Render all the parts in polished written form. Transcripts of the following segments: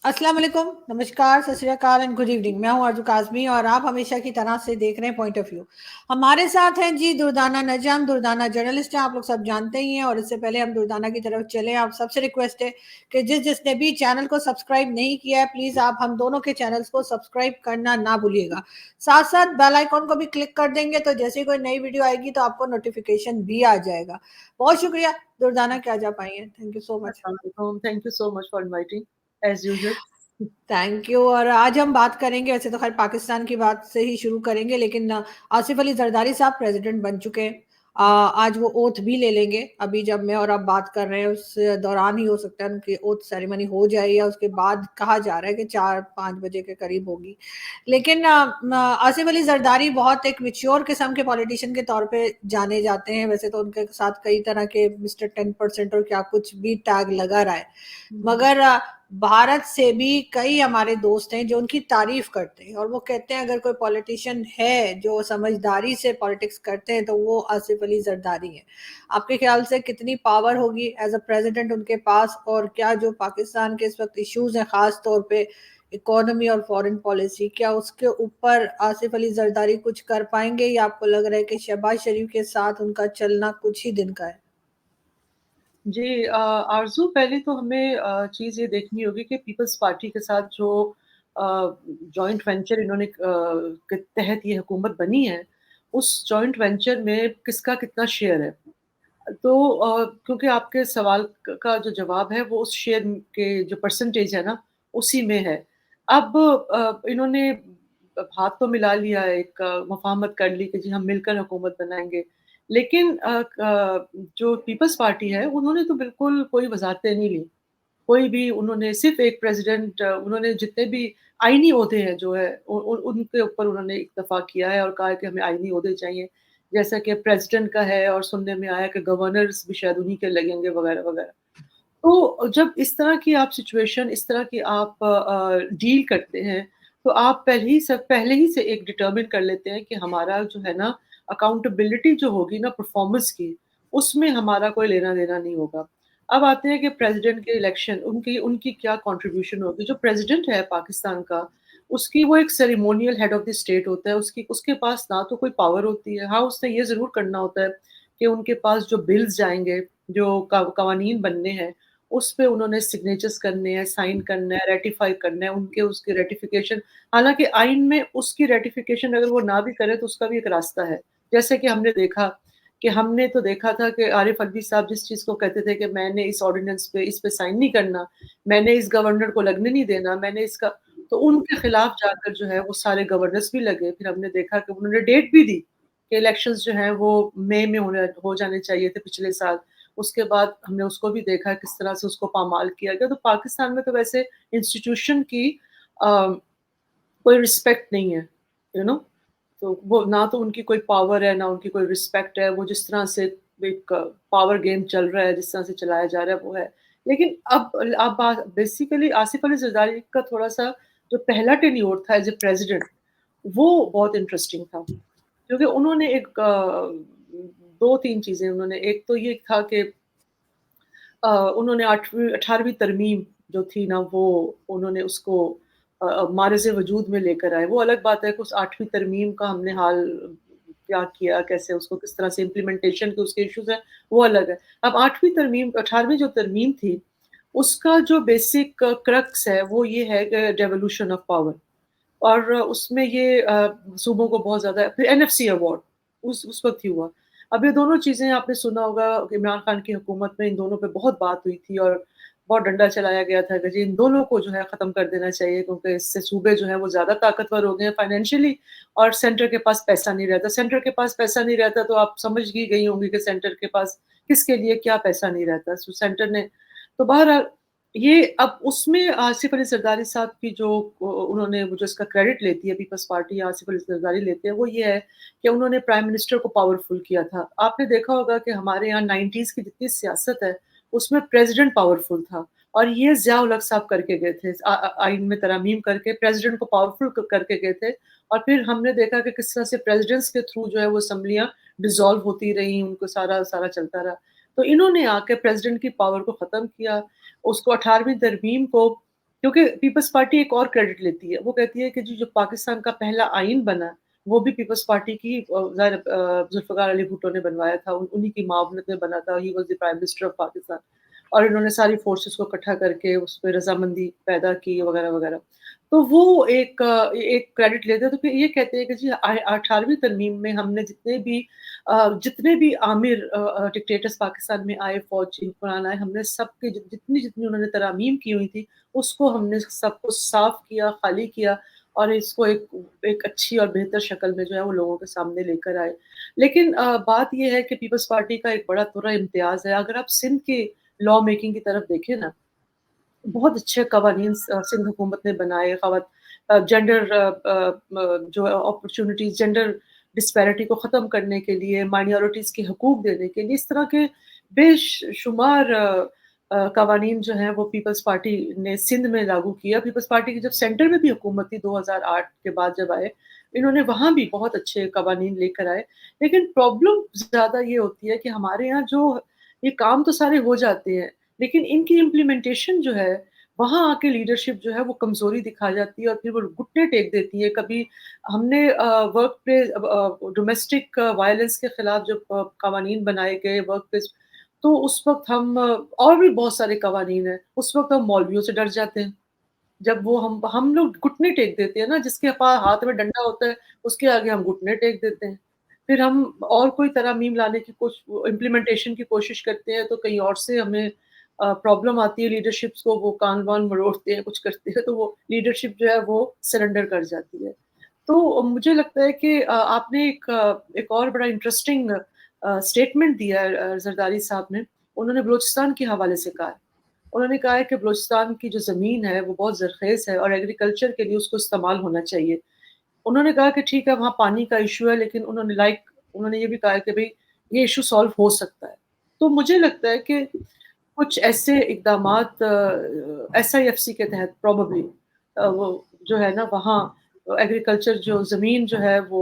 अस्सलाम वालेकुम, नमस्कार, सत श्री अकाल एंड गुड इवनिंग। मैं हूं आरजू काज़मी और आप हमेशा की तरह से देख रहे हैं पॉइंट ऑफ व्यू। हमारे साथ हैं जी दुर्दाना नजम। दुर्दाना जर्नलिस्ट हैं, आप लोग सब जानते ही हैं। और इससे पहले हम दुर्दाना की तरफ चले, आप सबसे रिक्वेस्ट है कि जिसने भी चैनल को सब्सक्राइब नहीं किया है, प्लीज़ आप हम दोनों के चैनल्स को सब्सक्राइब करना ना भूलिएगा। साथ साथ बेल आइकॉन को भी क्लिक कर देंगे तो जैसे ही कोई नई वीडियो आएगी तो आपको नोटिफिकेशन भी आ जाएगा। बहुत शुक्रिया दुर्दाना कि आज आप आई हैं। Thank you so much. Thank you so much for inviting, as usual. Thank you. और आज हम बात करेंगे, वैसे तो खैर पाकिस्तान की बात से ही शुरू करेंगे, लेकिन आसिफ अली जरदारी साहब प्रेसिडेंट बन चुके हैं। आज वो ओथ भी ले लेंगे। अभी जब मैं और आप बात कर रहे हैं उस दौरान ही हो सकता है उनकी ओथ सेरेमनी हो जाए, या उसके बाद कहा जा रहा है कि 4-5 बजे के करीब होगी। लेकिन आसिफ अली जरदारी बहुत एक मिच्योर किस्म के पॉलिटिशियन के तौर पे जाने जाते हैं। वैसे तो उनके साथ कई तरह के मिस्टर 10% और क्या कुछ भी टैग लगा रहा है, मगर भारत से भी कई हमारे दोस्त हैं जो उनकी तारीफ करते हैं और वो कहते हैं अगर कोई पॉलिटिशियन है जो समझदारी से पॉलिटिक्स करते हैं तो वो आसिफ अली जरदारी हैं। आपके ख्याल से कितनी पावर होगी एज अ प्रेसिडेंट उनके पास, और क्या जो पाकिस्तान के इस वक्त इश्यूज हैं, खास तौर पे इकोनॉमी और फॉरेन पॉलिसी, क्या उसके ऊपर आसिफ अली जरदारी कुछ कर पाएंगे, या आपको लग रहा है कि शहबाज शरीफ के साथ उनका चलना कुछ ही दिन का है? जी, आरज़ू, पहले तो हमें चीज़ ये देखनी होगी कि पीपल्स पार्टी के साथ जो जॉइंट वेंचर इन्होंने के तहत ये हुकूमत बनी है, उस जॉइंट वेंचर में किसका कितना शेयर है। तो क्योंकि आपके सवाल का जो जवाब है वो उस शेयर के जो परसेंटेज है ना, उसी में है। अब इन्होंने हाथ तो मिला लिया है, एक मुफ़ाहमत कर ली कि जी हम मिलकर हुकूमत बनाएँगे। लेकिन जो पीपल्स पार्टी है, उन्होंने तो बिल्कुल कोई वज़ाहतें नहीं ली। कोई भी उन्होंने सिर्फ़ एक प्रेज़िडेंट, उन्होंने जितने भी आईनी ओहदे हैं जो है उ उ उनके ऊपर उन्होंने इत्तेफ़ाक किया है और कहा है कि हमें आईनी ओहदे चाहिए। जैसा कि प्रेज़िडेंट का है और सुनने में आया कि गवर्नर्स भी शायद उन्हीं के लगेंगे वग़ैरह-वग़ैरह। तो जब इस तरह की आप सिचुएशन, इस तरह की आप डील करते हैं, तो आप पहले ही से एक डिटरमिन कर लेते हैं कि हमारा जो है ना अकाउंटेबिलिटी जो होगी ना परफ़ॉर्मेंस की, उसमें हमारा कोई लेना-देना नहीं होगा। अब आते हैं कि प्रेज़िडेंट के इलेक्शन, उनकी उनकी क्या कंट्रीब्यूशन होगी। जो प्रेज़िडेंट है पाकिस्तान का, उसकी वो एक ceremonial head of the state होता है, उसकी उसके पास ना तो कोई पावर होती है। हाँ, उसने ये ज़रूर करना होता है कि उनके पास जो बिल्स जाएँगे, जो कवानीन बनने हैं, उस पे उन्होंने सिग्नेचर्स करने हैं, साइन करना है, रेटिफ़ाई करना है, उनके उसके रेटिफ़िकेशन। हालाँकि आइन में उसकी रेटिफ़िकेशन अगर वो ना भी करे तो उसका भी एक रास्ता है। जैसे कि हमने तो देखा था कि आरिफ अलवी साहब जिस चीज़ को कहते थे कि मैंने इस ऑर्डिनेंस पे इस पे साइन नहीं करना, मैंने इस गवर्नर को लगने नहीं देना, मैंने इसका तो उनके खिलाफ जाकर जो है वो सारे गवर्नर्स भी लगे। फिर हमने देखा कि उन्होंने डेट भी दी कि इलेक्शंस जो हैं वो मई में हो जाने चाहिए थे पिछले साल। उसके बाद हमने उसको भी देखा किस तरह से उसको पामाल किया गया। तो पाकिस्तान में तो वैसे इंस्टीट्यूशन की अ, कोई रिस्पेक्ट नहीं है, यू नो? तो वो ना तो उनकी कोई पावर है, ना उनकी कोई रिस्पेक्ट है। वो जिस तरह से एक पावर गेम चल रहा है, जिस तरह से चलाया जा रहा है, वो है। लेकिन अब बेसिकली आसिफ अली ज़रदारी का थोड़ा-सा जो पहला टेन्योर था एज़ अ प्रेज़िडेंट, वो बहुत इंटरेस्टिंग था। क्योंकि उन्होंने एक 2-3 चीज़ें उन्होंने, एक तो ये था कि उन्होंने 8वीं 18वीं तरमीम जो थी ना, वो उन्होंने उसको मारिज़ वजूद में लेकर आए। वो अलग बात है कि उस 8वीं तरमीम का हमने हाल क्या किया, कैसे उसको किस तरह से इम्प्लीमेंटेशन के उसके इश्यूज़ हैं, वो अलग है। अब 8वीं तरमीम 18वीं जो तरमीम थी, उसका जो बेसिक क्रक्स है, वो ये है कि डेवोल्यूशन ऑफ पावर। और उसमें ये सूबों को बहुत ज़्यादा, फिर एनएफसी अवार्ड उस वक़्त ही हुआ। अब ये दोनों चीज़ें आपने सुना होगा कि इमरान खान की हुकूमत में इन दोनों पे बहुत बात हुई थी और बहुत डंडा चलाया गया था कि जी इन दोनों को जो है ख़त्म कर देना चाहिए, क्योंकि इससे सूबे जो हैं वो ज़्यादा ताकतवर हो गए हैं फाइनेंशियली और सेंटर के पास पैसा नहीं रहता। सेंटर के पास पैसा नहीं रहता तो आप समझ ही गई होंगी कि सेंटर के पास किसके लिए क्या पैसा नहीं रहता। सो सेंटर ने तो बहरहाल ये अब उसमें आसिफ अली ज़रदारी साहब की जो उन्होंने वो जो इसका क्रेडिट लेती है पीपल्स पार्टी या आसिफ अली ज़रदारी लेते हैं, वो ये है कि उन्होंने प्राइम मिनिस्टर को पावरफुल किया था। आपने देखा होगा कि हमारे यहाँ 90s की जितनी सियासत है, उसमें प्रेज़िडेंट पावरफुल था और ये ज़िया उल हक साहब करके गए थे। आइन में तरमीम करके प्रेज़िडेंट को पावरफुल करके गए थे और फिर हमने देखा कि किस तरह से प्रेज़िडेंट्स के थ्रू जो है वो असेंबलियाँ डिसॉल्व होती रहीं, उनको सारा सारा चलता रहा। तो इन्होंने आके प्रेज़िडेंट की पावर को ख़त्म किया। उसको 18वीं तरमीम को क्योंकि पीपल्स पार्टी एक और क्रेडिट लेती है, वो कहती है कि जी जो पाकिस्तान का पहला आइन बना, वो भी पीपल्स पार्टी की ज़ुल्फ़िकार अली भुट्टो ने बनवाया था, उन्हीं की मावनत में बना था, he was the prime minister of Pakistan और इन्होंने सारी फ़ोर्सेस को इकट्ठा करके उस पे रज़ामंदी पैदा की वगैरह-वगैरह। तो वो एक क्रेडिट लेते हैं, तो फिर ये कहते हैं कि जी 18वीं तरमीम में हमने जितने भी आमिर डिक्टेटर्स पाकिस्तान में आए, फ़ौजी हुक्मरान आए, हमने सबके जितनी-जितनी उन्होंने तरामीम की हुई थी, उसको हमने सबको साफ़ किया, खाली किया और इसको एक एक अच्छी और बेहतर शक्ल में जो है वो लोगों के सामने लेकर आए। लेकिन बात ये है कि पीपल्स पार्टी का एक बड़ा तुर्रा इम्तियाज़ है, अगर आप सिंध की लॉ मेकिंग की तरफ देखें ना, बहुत अच्छे कवानीन सिंध हुकूमत ने बनाए जेंडर जो अपॉर्चुनिटीज़ जेंडर डिस्पैरिटी को ख़त्म करने के लिए, माइनॉरिटीज़ के हकूक़ देने के लिए, इस तरह के बेशुमार कवानीन जो हैं वो पीपल्स पार्टी ने सिंध में लागू किया। पीपल्स पार्टी की जब सेंटर में भी हुकूमत थी 2008 के बाद जब आए, इन्होंने वहाँ भी बहुत अच्छे कवानीन लेकर आए। लेकिन प्रॉब्लम ज़्यादा ये होती है कि हमारे यहाँ जो ये काम तो सारे हो जाते हैं, लेकिन इनकी इम्प्लीमेंटेशन जो है, वहाँ आके लीडरशिप जो है वो कमज़ोरी दिखा जाती है और फिर वो घुटने टेक देती है। कभी हमने वर्क प्लेस डोमेस्टिक वायलेंस के खिलाफ जब कवानीन बनाए गए वर्क प्लेस, तो उस वक़्त हम और भी बहुत सारे कवानीन हैं, उस वक़्त हम मौलवियों से डर जाते हैं। जब वो हम लोग घुटने टेक देते हैं ना, जिसके हाथ में डंडा होता है, उसके आगे हम घुटने टेक देते हैं। फिर हम और कोई तरमीम लाने की इम्प्लीमेंटेशन की कोशिश करते हैं, तो कहीं और से हमें प्रॉब्लम आती है लीडरशिप्स को, वो कान-वान मरोड़ते हैं, कुछ करते हैं, तो वो लीडरशिप जो है वो सरेंडर कर जाती है। तो मुझे लगता है कि आपने एक और बड़ा इंटरेस्टिंग स्टेटमेंट दिया है ज़रदारी साहब ने। उन्होंने बलूचिस्तान के हवाले से कहा है। उन्होंने कहा है कि बलूचिस्तान की जो ज़मीन है, वो बहुत ज़रख़ेज़ है और एग्रीकल्चर के लिए उसको इस्तेमाल होना चाहिए। उन्होंने कहा कि ठीक है, वहाँ पानी का इश्यू है, लेकिन उन्होंने ये भी कहा है कि भई ये इश्यू सॉल्व हो सकता है। तो मुझे लगता है कि कुछ ऐसे इक़दामात एसआईएफसी के तहत प्रोबेबली वो जो है ना वहाँ एग्रीकल्चर जो ज़मीन जो है वो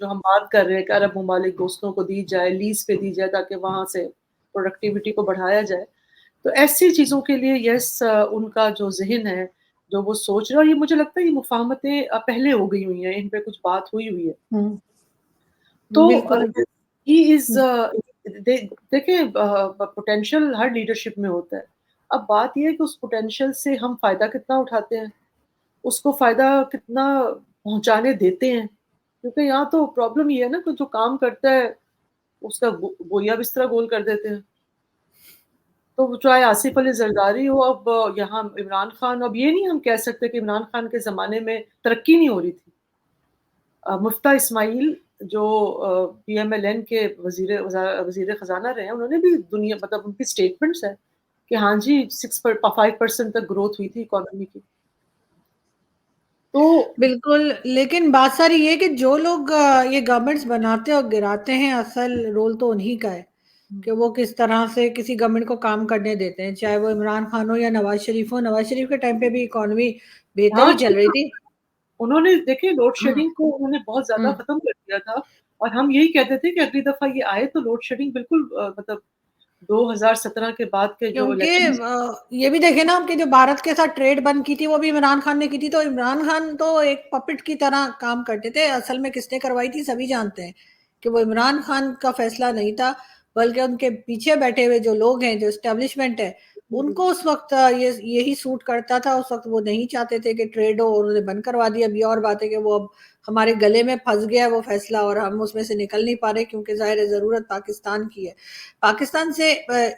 जो हम बात कर रहे हैं कि अरब ममालिक दोस्तों को दी जाए, लीज़ पे दी जाए ताकि वहाँ से प्रोडक्टिविटी को बढ़ाया जाए। तो ऐसी चीज़ों के लिए उनका जो ज़हन है, जो वो सोच रहे हैं और ये मुझे लगता है ये मुफ़ाहमतें पहले हो गई हुई हैं, इन पे कुछ बात हुई हुई है। हुँ, तो बिल्कुल। ही इज़ हुँ, दे देखिए पोटेंशियल हर लीडरशिप में होता है। अब बात ये है कि उस पोटेंशियल से हम फ़ायदा कितना उठाते हैं, उसको फ़ायदा कितना पहुँचाने देते हैं। क्योंकि यहाँ तो प्रॉब्लम ये है ना कि जो काम करता है, उसका बोरिया बिस्तरा गोल कर देते हैं। तो चाहे आसिफ अली ज़रदारी हो अब यहाँ इमरान खान, अब ये नहीं हम कह सकते कि इमरान खान के ज़माने में तरक्की नहीं हो रही थी। मुफ्ता इस्माइल जो पीएमएलएन के वज़ीर ख़ज़ाना रहे हैं, उन्होंने भी दुनिया मतलब उनकी स्टेटमेंट्स हैं कि हाँ जी 5% तक ग्रोथ हुई थी इकोनॉमी की। तो बिल्कुल, लेकिन बात सारी ये है कि जो लोग ये गवर्नमेंट्स बनाते और गिराते हैं, असल रोल तो उन्हीं का है, कि वो किस तरह से किसी गवर्नमेंट को काम करने देते हैं, चाहे वो इमरान खान हो या नवाज़ शरीफ हो। नवाज़ शरीफ के टाइम पे भी इकोनॉमी बेहतर हाँ ही चल जी, रही थी। उन्होंने देखिए लोड हाँ, शेडिंग को उन्होंने बहुत ज़्यादा हुँ। ख़त्म कर दिया था और हम यही कहते थे कि अगली दफ़ा ये आए तो लोड शेडिंग बिल्कुल मतलब 2017 के बाद के जो क्योंकि इलेक्शंस। ये भी देखें ना कि जो भारत के साथ ट्रेड बंद की थी, वो भी इमरान खान ने की थी, तो इमरान खान तो एक पपेट की तरह काम करते थे। असल में किसने करवाई थी सभी जानते हैं, कि वो इमरान खान का फैसला नहीं था, बल्कि उनके पीछे बैठे हुए जो लोग हैं, जो एस्टेब्लिशमेंट है, हुँ, हुँ। उनको उस वक़्त ये यही सूट करता था। उस वक़्त वो नहीं चाहते थे कि ट्रेड हो, और उन्होंने बंद करवा दिया। अब ये और बात है कि वो अब हमारे गले में फँस गया है वो फैसला, और हम उसमें से निकल नहीं पा रहे, क्योंकि ज़ाहिर है ज़रूरत पाकिस्तान की है। पाकिस्तान से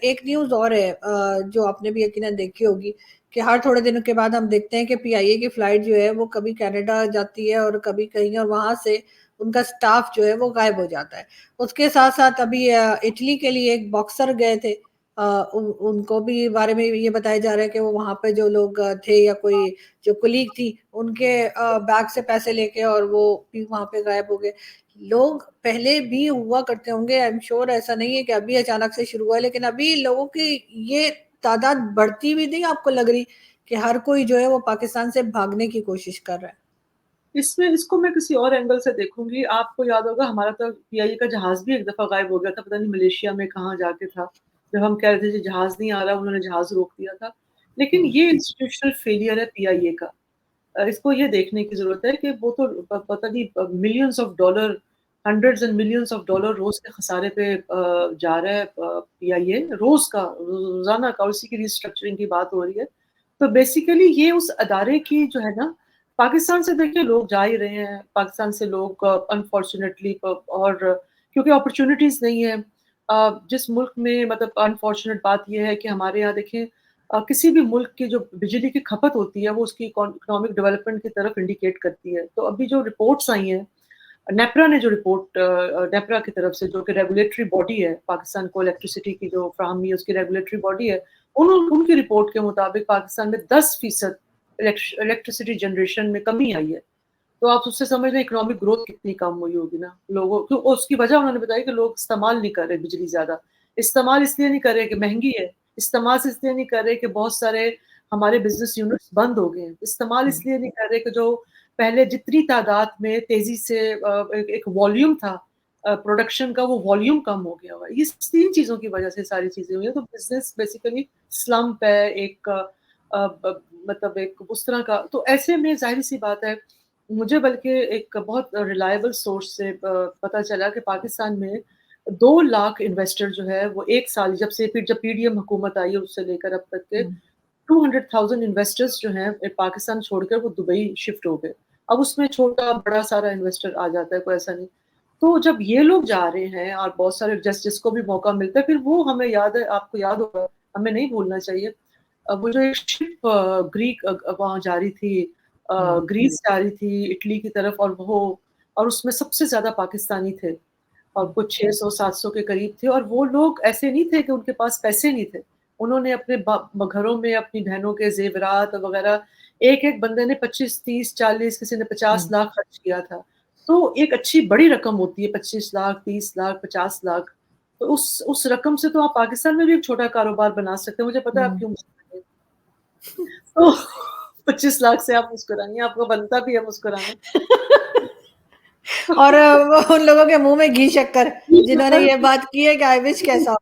एक न्यूज़ और है, जो आपने भी यकीनन देखी होगी, कि हर थोड़े दिनों के बाद हम देखते हैं कि पीआईए की फ्लाइट जो है वो कभी कनाडा जाती है और कभी कहीं, और वहाँ से उनका स्टाफ जो है वो गायब हो जाता है। उसके साथ-साथ अभी इटली के लिए एक बॉक्सर गए थे। उनको भी बारे में ये बताया जा रहा है कि वो वहाँ पे जो लोग थे, या कोई जो कलीग थी, उनके बैग से पैसे लेके और वो भी वहाँ पे गायब हो गए। लोग पहले भी हुआ करते होंगे, आई एम श्योर, ऐसा नहीं है कि अभी अचानक से शुरू हुआ है, लेकिन अभी लोगों की ये तादाद बढ़ती हुई नहीं आपको लग रही, कि हर कोई जो है वो पाकिस्तान से भागने की कोशिश कर रहा है? इसको मैं किसी और एंगल से देखूँगी। आपको याद होगा हमारा तो पीआईए का जहाज़ भी एक दफ़ा गायब हो गया था, पता नहीं मलेशिया में कहाँ जाके था। जब हम कह रहे थे जी जहाज़ नहीं आ रहा, उन्होंने जहाज़ रोक दिया था। लेकिन ये इंस्टीट्यूशनल फेलियर है पीआईए का। इसको ये देखने की ज़रूरत है कि वो तो पता नहीं millions of dollar, hundreds and millions of dollar रोज़ के खसारे पे जा रहा है पीआईए रोज़ का, रोज़ाना का, उसी की रिस्ट्रक्चरिंग की बात हो रही है। तो बेसिकली ये उस अदारे की जो है ना, पाकिस्तान से देखिए लोग जा ही रहे हैं, पाकिस्तान से लोग अनफॉर्च्यूनेटली और क्योंकि अपॉर्च्युनिटीज़ नहीं है। जिस मुल्क में मतलब अनफॉर्च्यूनेट बात ये है कि हमारे यहाँ देखें किसी भी मुल्क की जो बिजली की खपत होती है, वो उसकी इकोनॉमिक डेवलपमेंट की तरफ इंडिकेट करती है। तो अभी जो रिपोर्ट्स आई हैं, नेपरा ने जो रिपोर्ट नेपरा की तरफ से जो कि रेगुलेटरी बॉडी है, पाकिस्तान को इलेक्ट्रिसिटी की जो फ्राहमी है उसकी रेगुलेटरी बॉडी है, उनकी रिपोर्ट के मुताबिक पाकिस्तान में 10% इलेक्ट्रिसिटी जनरेशन में कमी आई है। तो आप उससे समझ लें इकोनॉमिक ग्रोथ कितनी कम हुई होगी ना लोगों क्यों उसकी वजह उन्होंने बताई कि लोग इस्तेमाल नहीं कर रहे बिजली ज़्यादा। इस्तेमाल इसलिए नहीं कर रहे कि महँगी है, इस्तेमाल से इसलिए नहीं कर रहे कि बहुत सारे हमारे बिज़नेस यूनिट्स बंद हो गए हैं। इस्तेमाल इसलिए नहीं कर रहे कि जो पहले जितनी तादाद में तेज़ी से एक वॉल्यूम था प्रोडक्शन का वो वॉल्यूम कम हो गया हुआ है। इस 3 चीज़ों की वजह से सारी चीज़ें हुई हैं। तो बिज़नेस बेसिकली स्लंप है एक ब मतलब एक उस तरह का तो ऐसे में ज़ाहिर-सी बात है मुझे बल्कि एक बहुत रिलायबल सोर्स से पता चला कि पाकिस्तान में 2 लाख इन्वेस्टर जो है वो 1 साल जब पीडीएम हुकूमत आई है उससे लेकर अब तक के 200,000 इन्वेस्टर्स जो हैं पाकिस्तान छोड़कर वो दुबई शिफ्ट हो गए। अब उसमें छोटा-बड़ा सारा इन्वेस्टर आ जाता है, कोई ऐसा नहीं। तो जब ये लोग जा रहे हैं और बहुत सारे जिसको भी मौका मिलता है, फिर वो हमें याद है आपको याद होगा, हमें नहीं भूलना चाहिए वो जो एक शिप ग्रीक वहाँ जा रही थी ग्रीस जा रही थी इटली की तरफ और उसमें सबसे ज़्यादा पाकिस्तानी थे और कुछ 600-700 के करीब थे और वो लोग ऐसे नहीं थे कि उनके पास पैसे नहीं थे। उन्होंने अपने घरों में अपनी बहनों के ज़ेवरात वग़ैरह एक-एक बंदे ने 25, 30, 40 किसी ने 50 लाख खर्च किया था। तो एक अच्छी बड़ी रकम होती है 25 लाख, 30 लाख, 50 लाख। तो उस रकम से तो आप पाकिस्तान में भी एक छोटा कारोबार बना सकते हैं। मुझे पता है आप क्यों मुस्कुरा रहे हैं। तो 25 लाख से आप मुस्कुराइए, आपको बनता भी है मुस्कुराना। और वो उन लोगों के मुँह में घी शक्कर जिन्होंने ये बात की है कि आई विश कैसा हो।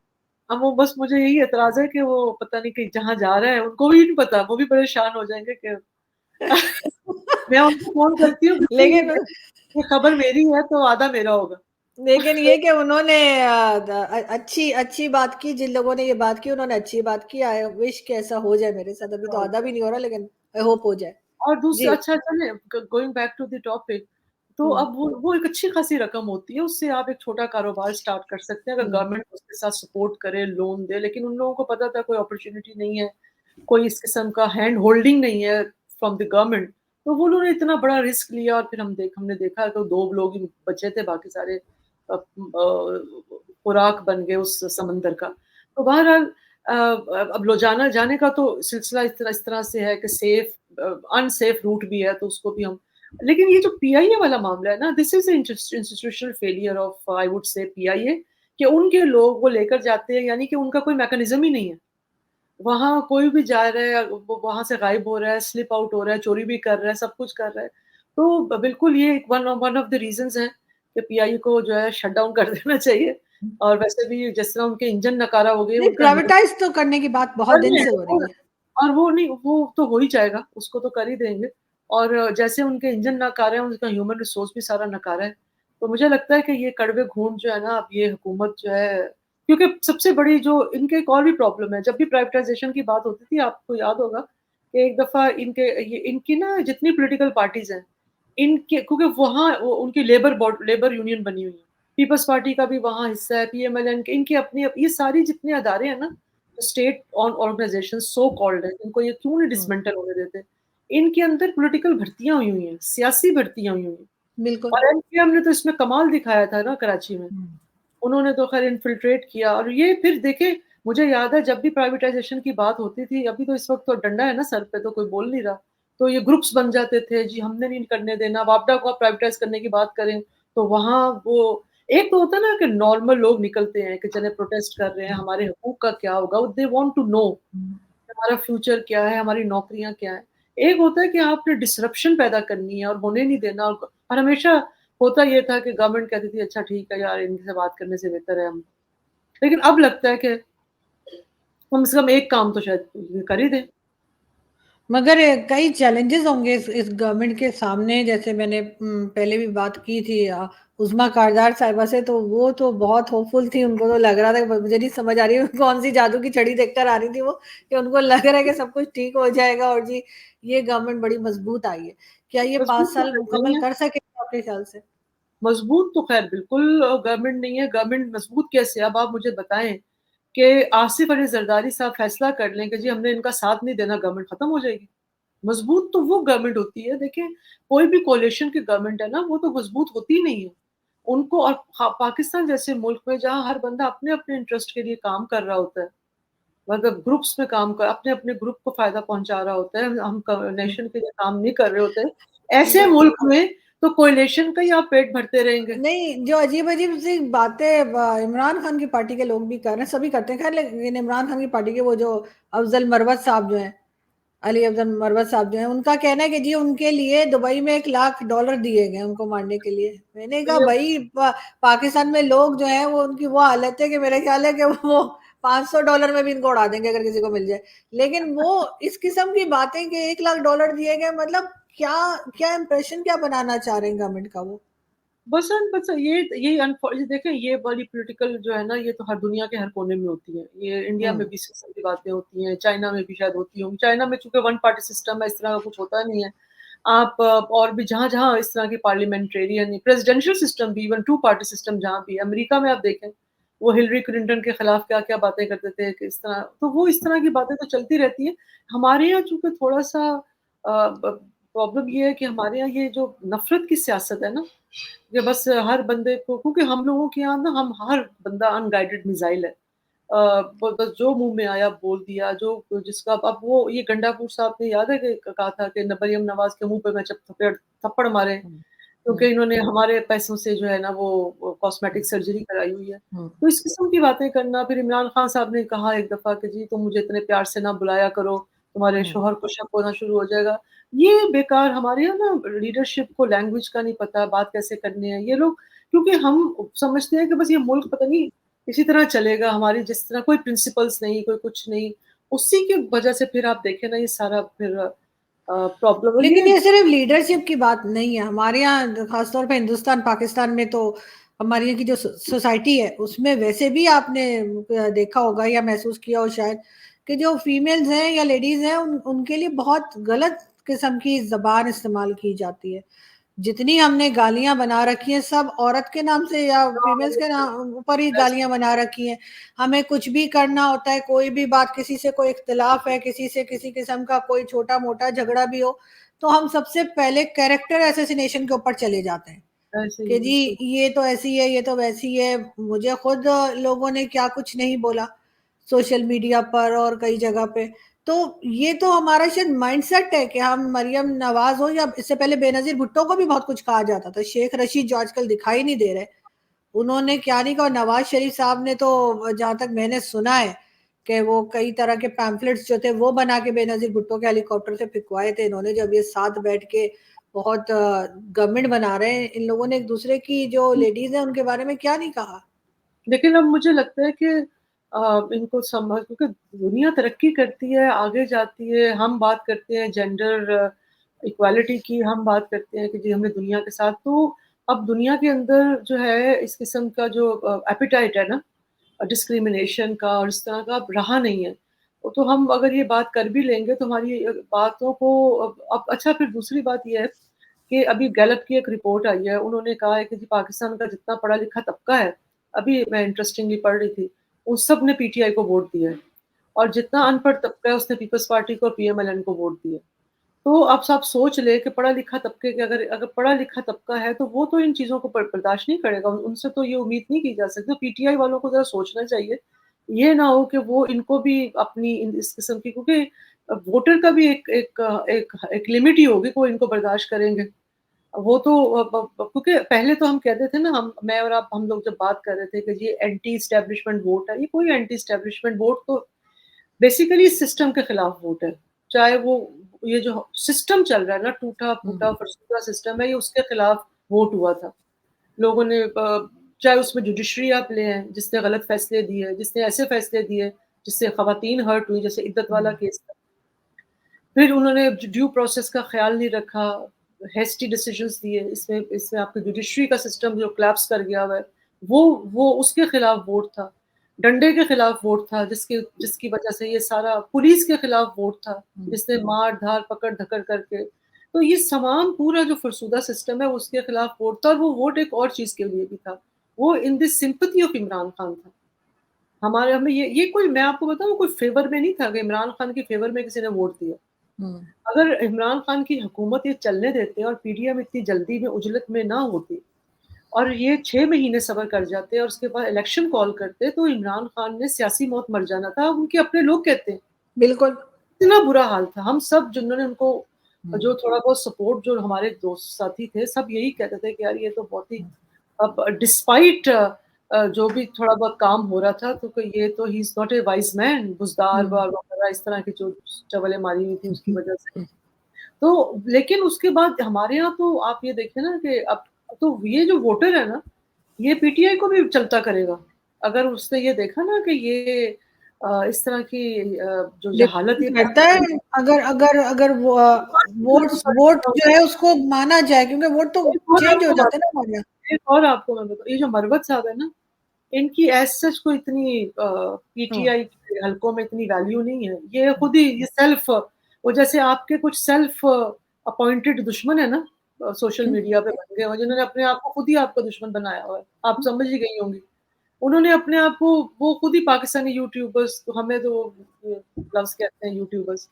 अब वो बस मुझे यही एतराज़ है कि वो पता नहीं कि जहाँ जा रहा है उनको भी नहीं पता, वो भी परेशान हो जाएँगे कि मैं उनको फ़ोन करती हूँ लेकिन ये खबर मेरी है तो आधा मेरा होगा। लेकिन ये कि उन्होंने अच्छी अच्छी बात की जिन लोगों ने ये बात की उन्होंने अच्छी बात की आई विश कि ऐसा हो जाए मेरे साथ अभी तो आधा भी नहीं हो रहा लेकिन आई होप हो जाए। और दूसरा जी। अच्छा चलें going back to the topic तो हुँ, अब वो एक अच्छी खासी रकम होती है, उससे आप एक छोटा कारोबार स्टार्ट कर सकते हैं अगर हुँ, गवर्नमेंट उसके साथ सपोर्ट करे, लोन दे, लेकिन उन लोगों को पता था कोई अपॉर्च्युनिटी नहीं है, कोई इस किस्म का हैंड होल्डिंग नहीं है फ्रॉम द गवर्नमेंट, तो वो लोगों ने इतना बड़ा रिस्क लिया और फिर हमने देखा तो 2 लोग ही बचे थे, बाकी सारे खुराक बन गए उस समंदर का। तो बहरहाल अब लो जाना जाने का तो सिलसिला इस तरह से है कि अनसेफ रूट भी है तो उसको भी हम लेकिन ये जो पीआईए वाला मामला है ना this is institutional failure of I would say PIA कि उनके लोग वो लेकर जाते हैं यानी कि उनका कोई मैकेनिज़्म ही नहीं है। वहाँ कोई भी जा रहा है, वो वहाँ से गायब हो रहा है, स्लिप आउट हो रहा है, चोरी भी कर रहा है, सब कुछ कर रहा है। तो बिल्कुल ये एक वन ऑफ द रीज़न्स हैं कि पीआईए को जो है शट डाउन कर देना चाहिए हुँ। और वैसे भी जिस तरह उनके इंजन नकारा हो गए, नहीं उनका ह्यूमन प्राइवेटाइज़ तो करने की बात बहुत कर दिन रहे से हैं हो रही है। और वो नहीं वो तो हो ही जाएगा, उसको तो कर ही देंगे और जैसे उनके इंजन नकारे हैं, उनका ह्यूमन रिसोर्स भी सारा नकारा है। तो मुझे लगता है कि ये कड़वे घूंट जो है ना, अब ये हुकूमत जो है क्योंकि सबसे बड़ी जो इनके एक और भी प्रॉब्लम है, जब भी प्राइवेटाइज़ेशन की बात होती थी, आपको याद होगा कि एक दफ़ा इनकी ना जितनी पॉलिटिकल पार्टीज़ हैं, इनके क्योंकि वहाँ वो उनकी लेबर यूनियन बनी हुई है। पीपल्स पार्टी का भी वहाँ हिस्सा है, पीएमएलएन के इनके अपनी ये सारी जितने अदारे हैं ना स्टेट ऑर्गेनाइजेशन सो कॉल्ड है, इनको ये क्यों नहीं हुँ, डिसमेंटल होने देते? इनके अंदर पॉलिटिकल भर्तियाँ हुई हुई हैं, सियासी भर्तियाँ हुई हुई हैं बिल्कुल। और एमपीएम ने तो इसमें कमाल दिखाया था ना कराची में। हुँ। उन्होंने तो खैर इन्फिल्ट्रेट किया और ये फिर देखें मुझे याद है जब भी प्राइवेटाइज़ेशन की बात होती थी, अभी तो इस वक़्त तो डंडा है ना सर पे तो कोई बोल नहीं रहा। तो ये ग्रुप्स बन जाते थे, जी हमने नहीं करने देना, वापडा को आप प्राइवेटाइज़ करने की बात करें, तो वहाँ वो एक तो होता है ना कि नॉर्मल लोग निकलते हैं कि चलें प्रोटेस्ट कर रहे हैं, हमारे हकूक का क्या होगा? दे वांट टू नो हुँ। हमारा फ्यूचर क्या है, हमारी नौकरियाँ क्या हैं? एक होता है कि आपने डिसरप्शन पैदा करनी है और होने नहीं देना और हमेशा होता ये था कि गवर्नमेंट कहती थी अच्छा ठीक है यार इनसे बात करने से बेहतर है हम लेकिन अब लगता है कि कम से कम एक काम तो शायद ये कर ही दें। मगर कई चैलेंजेस होंगे इस गवर्नमेंट के सामने, जैसे मैंने पहले भी बात की थी उस्मा कारदार साहिबा से, तो वो तो बहुत होपफुल थी, उनको तो लग रहा था, मुझे नहीं समझ आ रही कौन सी जादू की छड़ी देखकर आ रही थी वो, कि उनको लग रहा है कि सब कुछ ठीक हो जाएगा और जी ये गवर्नमेंट बड़ी मजबूत आई है। क्या ये 5 मजबूत तो साल नहीं मुकम्मल है, कर सकेगा आपके ख्याल से? मजबूत तो खैर बिल्कुल गवर्नमेंट नहीं है। गवर्नमेंट मजबूत कैसे? अब आप मुझे बताएं कि आसिफ अली जरदारी साहब फैसला कर लें कि जी हमने इनका साथ नहीं देना, गवर्नमेंट खत्म हो जाएगी। मजबूत तो वो गवर्नमेंट होती है, देखिए कोई भी कोalition की गवर्नमेंट है ना, वो तो मजबूत होती ही नहीं है। उनको और पाकिस्तान जैसे मुल्क में जहाँ हर बंदा अपने अपने इंटरेस्ट के लिए काम कर रहा होता है, मतलब ग्रुप्स में काम कर अपने अपने ग्रुप को फायदा पहुंचा रहा होता है, हम नेशन के लिए काम नहीं कर रहे होते, ऐसे ब मुल्क में तो कोalition का ही आप पेट भरते रहेंगे। नहीं, जो अजीब-अजीब सी बातें इमरान खान की पार्टी के लोग भी कर रहे हैं, सभी करते हैं खैर, लेकिन इमरान खान की पार्टी के वो जो अफजल मरवत साहब जो हैं, अली अफजल मरवत साहब जो हैं, उनका कहना है कि जी उनके लिए दुबई में $1,00,000 दिए गए उनको मारने के लिए। मैंने तो कहा ये भई पाकिस्तान में लोग जो हैं वो उनकी वो हालत है कि मेरे ख्याल है कि वो $500 में भी इनको उड़ा देंगे अगर किसी को मिल जाए। लेकिन वो इस किस्म की बातें कि $1,00,000 दिए गए, मतलब क्या क्या इंप्रेशन क्या बनाना चाह रहे हैं गवर्नमेंट का वो? बस ये देखें, ये वाली पॉलिटिकल जो है ना, ये तो हर दुनिया के हर कोने में होती है। ये इंडिया में हुँ। भी इस किस्म की बातें होती हैं, चाइना में भी शायद होती होंगी। चाइना में चूंकि वन पार्टी सिस्टम है, इस तरह का कुछ होता नहीं है। आप और भी जहाँ जहाँ इस तरह की पार्लियामेंटेरियन प्रेसिडेंशियल सिस्टम भी, इवन टू पार्टी सिस्टम जहाँ भी है, अमेरिका में आप देखें, वो हिलरी क्लिंटन के खिलाफ क्या क्या बातें करते थे कि इस तरह, तो वो इस तरह की बातें तो चलती रहती है। हमारे यहाँ चूंकि थोड़ा सा प्रॉब्लम ये है कि हमारे यहाँ ये जो नफरत की सियासत है ना, कि बस हर बंदे को, क्योंकि हम लोगों के यहाँ ना, हम हर बंदा अनगाइडेड मिसाइल है। बस जो मुंह में आया बोल दिया, जो जिसका अब वो ये गंडापुर साहब ने याद है कि कहा था कि मरियम नवाज के मुंह पे मैं जब थप्पड़ थप्पड़ मारे, हुँ, क्योंकि हुँ, इन्होंने हमारे पैसों से जो है ना वो कॉस्मेटिक सर्जरी कराई हुई है। हुँ, तो इस किस्म की बातें करना, फिर इमरान खान साहब ने कहा एक दफा कि जी तुम मुझे इतने प्यार से ना बुलाया करो, तुम्हारे हुँ। शोहर को शक होना शुरू हो जाएगा। ये बेकार, हमारे यहाँ ना लीडरशिप को लैंग्वेज का नहीं पता, बात कैसे करनी है ये लोग, क्योंकि हम समझते हैं कि बस ये मुल्क पता नहीं इसी तरह चलेगा, हमारी जिस तरह कोई प्रिंसिपल्स नहीं, कोई कुछ नहीं, उसी की वजह से फिर आप देखें ना ये सारा फिर प्रॉब्लम। और लेकिन ये ये सिर्फ लीडरशिप की बात नहीं है, हमारे यहाँ खासतौर पे हिंदुस्तान पाकिस्तान में तो हमारे यहाँ की जो सोसाइटी है उसमें वैसे भी आपने देखा होगा या महसूस किया हो शायद, कि जो फीमेल्स हैं या लेडीज हैं उनके लिए बहुत गलत किस्म की जबान इस्तेमाल की जाती है। जितनी हमने गालियाँ बना रखी हैं सब औरत के नाम से या फीमेल्स के नाम ऊपर ही गालियाँ बना रखी हैं। हमें कुछ भी करना होता है, कोई भी बात, किसी से कोई इख्तिलाफ है, किसी से किसी किस्म का कोई छोटा-मोटा झगड़ा भी हो, तो हम सबसे पहले कैरेक्टर असैसिनेशन के ऊपर चले जाते हैं, ऐसे ही कि जी बिल्कुल। ये तो ऐसी है, ये तो वैसी है। मुझे खुद लोगों ने क्या कुछ नहीं बोला सोशल मीडिया पर और कई जगह पे। तो ये तो हमारा शायद माइंडसेट है कि हम मरियम नवाज़ हो या इससे पहले बेनज़ीर भुट्टो को भी बहुत कुछ कहा जाता था। शेख रशीद जो आजकल दिखाई नहीं दे रहे, उन्होंने क्या नहीं कहा। नवाज़ शरीफ साहब ने तो जहाँ तक मैंने सुना है कि वो कई तरह के पैम्फलेट्स जो थे वो बना के बेनज़ीर भुट्टो के हेलीकॉप्टर से फेंकवाए थे इन्होंने, जब ये साथ बैठ के बहुत गवर्नमेंट बना रहे हैं। इन लोगों ने एक-दूसरे की जो लेडीज़ हैं उनके बारे में क्या नहीं कहा। लेकिन अब मुझे लगता है कि इनको समझ, क्योंकि दुनिया तरक्की करती है, आगे जाती है, हम बात करते हैं जेंडर इक्वालिटी की, हम बात करते हैं कि जी हमने दुनिया के साथ, तो अब दुनिया के अंदर जो है इस किस्म का जो एपिटाइट है ना डिस्क्रिमिनेशन का और इस तरह का अब रहा नहीं है। तो हम अगर ये बात कर भी लेंगे तो हमारी बातों को अब अच्छा, फिर दूसरी बात ये है कि अभी गैलप की एक रिपोर्ट आई है, उन्होंने कहा है कि जी पाकिस्तान का जितना पढ़ा लिखा तबका है, अभी मैं इंटरेस्टिंगली पढ़ रही थी, उन सब ने पीटीआई को वोट दिया है, और जितना अनपढ़ तबका है उसने पीपल्स पार्टी को और पीएमएलएन को वोट दिया। तो अब आप सोच ले कि पढ़ा लिखा तबके के, अगर अगर पढ़ा लिखा तबका है तो वो तो इन चीज़ों को बर्दाश्त नहीं करेगा, उनसे तो ये उम्मीद नहीं की जा सकती। तो पीटीआई वालों को ज़रा सोचना चाहिए, ये ना हो कि वो इनको भी अपनी इस किस्म की, क्योंकि वोटर का भी एक लिमिट ही होगी, कोई इनको बर्दाश्त करेंगे। वो तो क्योंकि पहले तो हम कहते थे ना, मैं और आप, हम लोग जब बात कर रहे थे कि ये एंटी एस्टेब्लिशमेंट वोट है, ये कोई एंटी एस्टेब्लिशमेंट वोट तो बेसिकली सिस्टम के खिलाफ वोट है। चाहे वो ये जो सिस्टम चल रहा है ना, टूटा फूटा हुँ। फरसुदा सिस्टम है, ये उसके खिलाफ वोट हुआ था। लोगों ने चाहे उसमें जुडिशरी आप ले हैं, जिसने गलत फैसले दिए, जिसने ऐसे फैसले दिए जिससे खवातीन हर्ट हुई, जैसे इद्दत वाला हुँ। केस था। फिर उन्होंने ड्यू प्रोसेस का ख्याल नहीं रखा, हेस्टी डिसीजंस दिए। इसमें इसमें आपका जुडिशरी का सिस्टम जो कोलैप्स कर गया हुआ है, वो उसके खिलाफ वोट था। डंडे के खिलाफ वोट था, जिसकी वजह से ये सारा, पुलिस के खिलाफ वोट था, जिसने मार धार पकड़ धकड़ करके, तो ये तमाम पूरा जो फरसूदा सिस्टम है उसके खिलाफ वोट था। और वो वोट एक और चीज के लिए भी था, वो in this sympathy of Imran Khan था। हमारे हमें ये कोई, मैं आपको बताऊं, कोई फेवर में नहीं था कि इमरान खान के फेवर में किसी ने वोट दिया। अगर इमरान खान की हुकूमत ये चलने देते और पीडीएम इतनी जल्दी में उजलत में ना होती और ये 6 महीने सबर कर जाते और उसके बाद इलेक्शन कॉल करते, तो इमरान खान ने सियासी मौत मर जाना था। उनके अपने लोग कहते हैं बिल्कुल इतना बुरा हाल था। हम सब जिन्होंने उनको जो थोड़ा बहुत सपोर्ट, जो हमारे दोस्त साथी थे, सब यही कहते थे कि यार ये तो बहुत ही, अब डिस्पाइट जो भी थोड़ा बहुत काम हो रहा था, तो ये तो he is not a wise man, Buzdar वगैरह इस तरह की जो चवलें मारी हुई थी उसकी वजह से। तो लेकिन उसके बाद हमारे यहाँ तो आप ये देखिए ना कि अब तो ये जो वोटर है ना, ये पीटीआई को भी चलता करेगा। अगर उसने ये देखा ना कि ये इस तरह की जो जहालत ये करता है, अगर अगर अगर वो वोट जो है उसको माना जाए, क्योंकि वोट तो चेंज हो जाते हैं ना हमारे यहाँ। एक और आपको मैं बताऊँ, ये जो मरवत साहब है ना, इनकी एज सच कोई इतनी पीटीआई के हलकों में इतनी वैल्यू नहीं है। ये खुद ही ये सेल्फ, वो जैसे आपके कुछ सेल्फ अपॉइंटेड दुश्मन है ना, सोशल मीडिया पे बन गए हो, जिन्होंने अपने आप को खुद ही आपका दुश्मन बनाया हुआ है। आप समझ ही गई होंगी। उन्होंने अपने आप को, वो खुद ही पाकिस्तानी यूट्यूबर्स, तो हमें तो लफ्ज कहते हैं यूट्यूबर्स,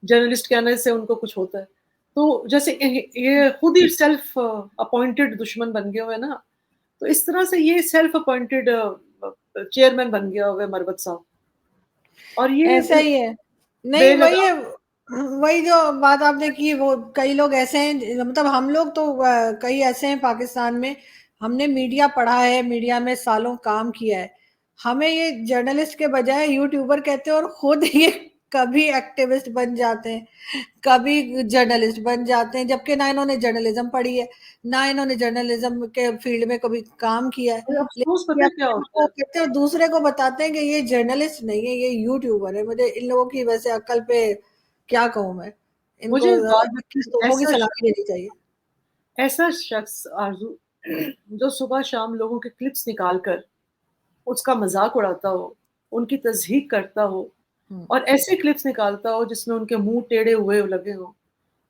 जर्नलिस्ट कहने से उनको कुछ होता है। तो जैसे ये खुद ही सेल्फ अपॉइंटेड दुश्मन बन गए हुए ना, तो इस तरह से ये सेल्फ अपॉइंटेड चेयरमैन बन गया हुआ है मरवत साहब। और ये ऐसा ही है। नहीं, वही है, बेलगाम, वही जो बात आपने की, वो कई लोग ऐसे हैं, मतलब हम लोग तो कई ऐसे हैं पाकिस्तान में, हमने मीडिया पढ़ा है, मीडिया में सालों काम किया है, हमें ये जर्नलिस्ट के बजाय यूट्यूबर कहते हैं, और खुद ये कभी एक्टिविस्ट बन जाते हैं, कभी जर्नलिस्ट बन जाते हैं, जबकि ना इन्होंने जर्नलिज्म पढ़ी है, ना इन्होंने जर्नलिज्म के फील्ड में कभी काम किया है, अफसोस लेकिन पता ये है क्या अपने आप होता को है? कहते हैं, दूसरे को बताते हैं कि ये जर्नलिस्ट नहीं है, ये यूट्यूबर है। मुझे इन लोगों की वैसे अक्ल पे क्या कहूँ मैं, इनको मुझे एक बात 21 तोपों की सलामी देनी चाहिए। ऐसा शख्स आरजू जो सुबह शाम लोगों के क्लिप्स निकाल कर उसका मजाक उड़ाता हो, उनकी तज़हीक करता हो, और ऐसे क्लिप्स निकालता हो जिसमें उनके मुंह टेढ़े हुए लगे हों,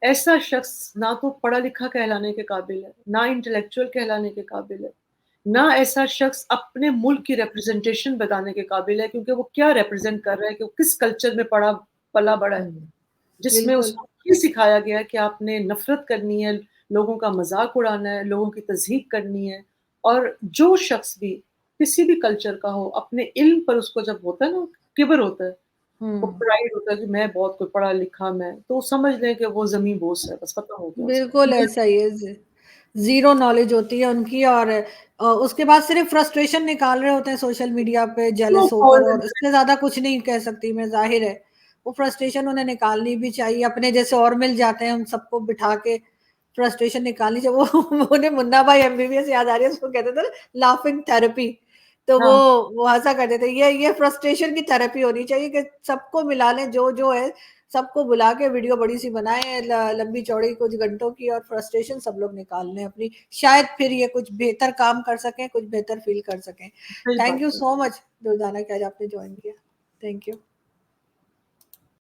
ऐसा शख्स ना तो पढ़ा लिखा कहलाने के काबिल है, ना इंटेलेक्चुअल कहलाने के काबिल है, ना ऐसा शख्स अपने मुल्क की रिप्रेजेंटेशन बताने के काबिल है, क्योंकि वो क्या रिप्रेजेंट कर रहा है, कि वो किस कल्चर में पड़ा पला बड़ा है, जिसमें बिल्कुल। उसको ये सिखाया गया है कि आपने नफ़रत करनी है, लोगों का मज़ाक उड़ाना है, लोगों की तज़हीक करनी है। और जो शख्स भी किसी भी कल्चर का हो, अपने इल्म पर उसको जब होता है ना, किब्र होता है, वो प्राइड होता है कि मैं बहुत कोई पढ़ा लिखा, मैं तो समझ लें कि वो ज़मीं बोस है, बस खत्म हो गया बिल्कुल उसका। ऐसा ही है। ज़ीरो नॉलेज होती है उनकी, और उसके बाद सिर्फ़ फ्रस्ट्रेशन निकाल रहे होते हैं सोशल मीडिया पे सो जेलस होकर, कॉल्ड और इससे ज़्यादा कुछ नहीं कह सकती मैं, ज़ाहिर है। वो फ्रस्ट्रेशन उन्हें निकालनी भी चाहिए, अपने जैसे और मिल जाते हैं, हम सबको बिठा के फ्रस्ट्रेशन निकालनी चाहिए। वो उन्हें मुन्ना भाई एमबीबीएस याद आ रही है, उसको कहते थे ना लाफिंग थेरेपी। तो हाँ, वो हँसा करते थे, ये फ्रस्ट्रेशन की थेरेपी होनी चाहिए कि सबको मिला लें, जो है सबको बुला के वीडियो बड़ी-सी बनाएँ, लंबी-चौड़ी कुछ घंटों की, और फ्रस्ट्रेशन सब लोग निकाल लें अपनी। शायद फिर ये कुछ बेहतर काम कर सकें, कुछ बेहतर फ़ील कर सकें। सही थैंक बात यू है। सो मच दुर्दाना कि आज आपने जॉइन किया। Thank you.